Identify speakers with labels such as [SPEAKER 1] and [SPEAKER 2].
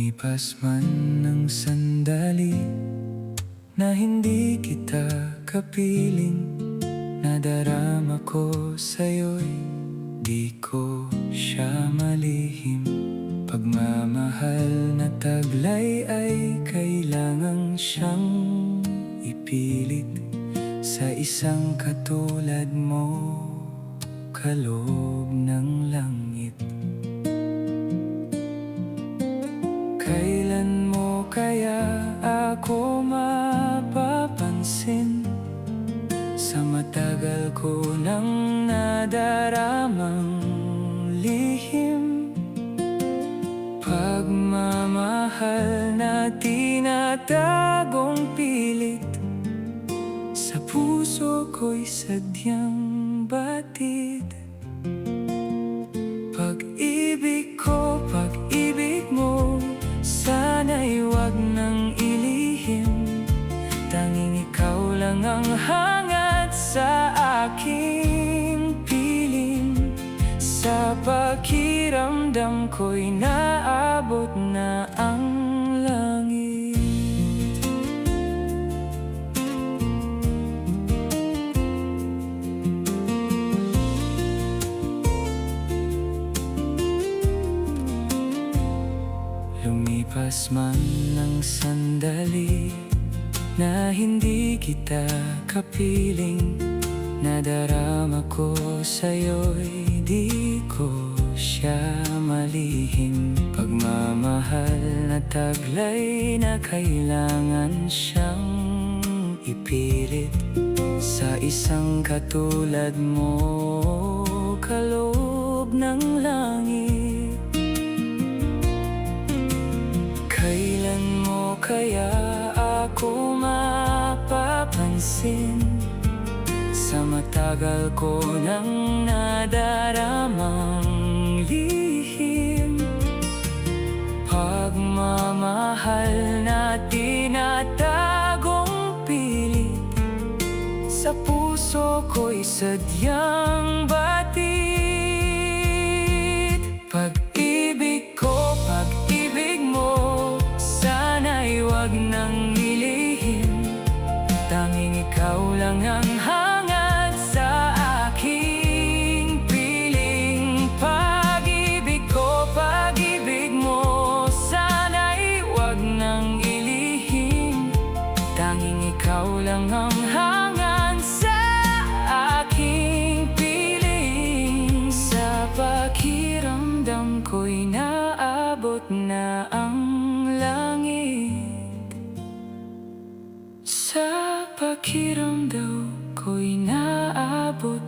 [SPEAKER 1] Lumipas man ng sandali na hindi kita kapiling, nadarama ko sa'yo'y di ko siya malihim. Pagmamahal na taglay ay kailangang siyang ipilit sa isang katulad mo, kaloob ng langit. Kailan mo kaya ako mapapansin sa matagal ko nang nadaramang lihim? Pagmamahal na tinatagong pilit sa puso ko'y sadyang batid. Pag-ibig ko, pag-ibig mo, sana'y wag nang ilihim. Tanging ikaw lang ang hangat sa aking piling. Sa pakiramdam ko'y naabot na ang langit. Lumipas man ng sandali na hindi kita kapiling, nadarama ko sa'yo'y di ko siya malihim. Pagmamahal na taglay na kailangan siyang ipilit sa isang katulad mo, kaloob ng langit. Kailan mo kaya ako mapapansin sa matagal ko nang nadaramang lihim? Pagmamahal na tinatagong pilit sa puso ko'y sadyang batid. Pag-ibig ko, pag-ibig mo, sana'y wag nang ilihim. Tanging ikaw lang ang hangat sa aking piling. Pag-ibig ko, pag-ibig mo, sana'y wag nang ilihim. Tanging ikaw lang ang hangat sa aking piling. Sa pakiramdam ko'y naabot na ang langit. Sa pakiramdam ko'y naabot